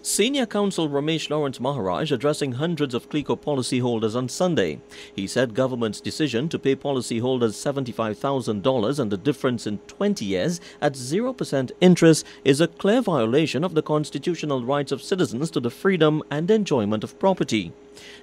Senior Counsel Ramesh Maharaj addressing hundreds of Clico policyholders on Sunday. He said government's decision to pay policyholders $75,000 and the difference in 20 years at 0% interest is a clear violation of the constitutional rights of citizens to the freedom and enjoyment of property.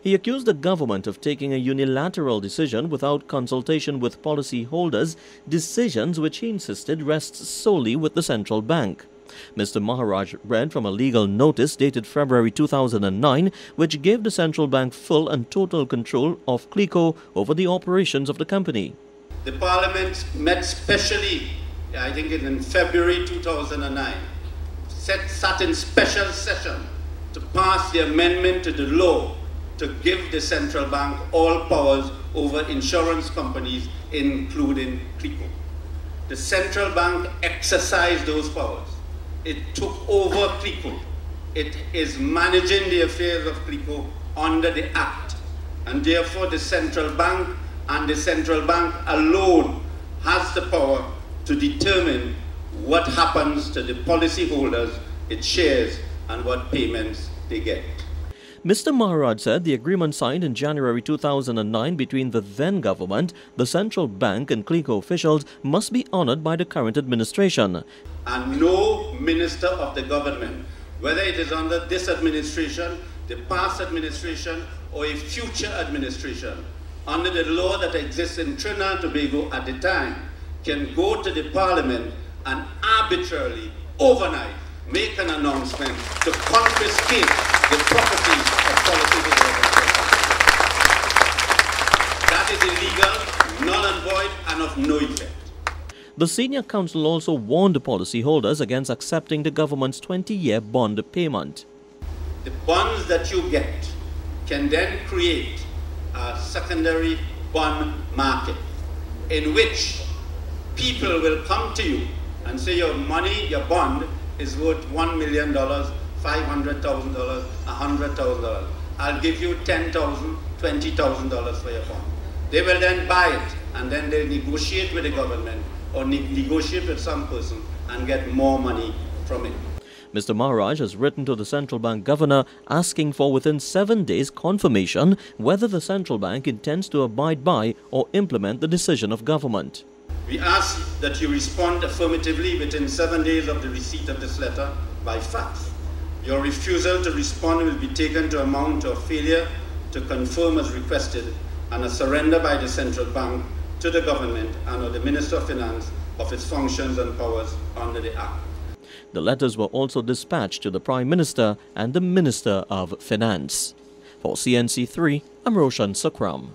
He accused the government of taking a unilateral decision without consultation with policyholders, decisions which he insisted rests solely with the central bank. Mr. Maharaj read from a legal notice dated February 2009, which gave the central bank full and total control of Clico over the operations of the company. The Parliament met specially, I think in February 2009, sat in special session to pass the amendment to the law to give the central bank all powers over insurance companies, including Clico. The central bank exercised those powers. It took over Clico. It is managing the affairs of Clico under the Act. And therefore the central bank and the central bank alone has the power to determine what happens to the policyholders, its shares, and what payments they get. Mr. Maharaj said the agreement signed in January 2009 between the then government, the central bank and Clico officials must be honored by the current administration. And no minister of the government, whether it is under this administration, the past administration, or a future administration, under the law that exists in Trinidad and Tobago at the time, can go to the Parliament and arbitrarily, overnight, make an announcement to confiscate the property of policyholders. That is illegal, null and void, and of no effect. The senior counsel also warned the policyholders against accepting the government's 20-year bond payment. The bonds that you get can then create a secondary bond market in which people will come to you and say your money, your bond, is worth $1 million, $500,000, $100,000. I'll give you $10,000, $20,000 for your bond. They will then buy it, and then they negotiate with the government or negotiate with some person and get more money from it. Mr. Maharaj has written to the central bank governor asking for within 7 days confirmation whether the central bank intends to abide by or implement the decision of government. We ask that you respond affirmatively within 7 days of the receipt of this letter by fax. Your refusal to respond will be taken to amount to a failure to confirm as requested and a surrender by the central bank to the government and or the Minister of Finance of its functions and powers under the Act. The letters were also dispatched to the Prime Minister and the Minister of Finance. For CNC3, I'm Roshan Sukram.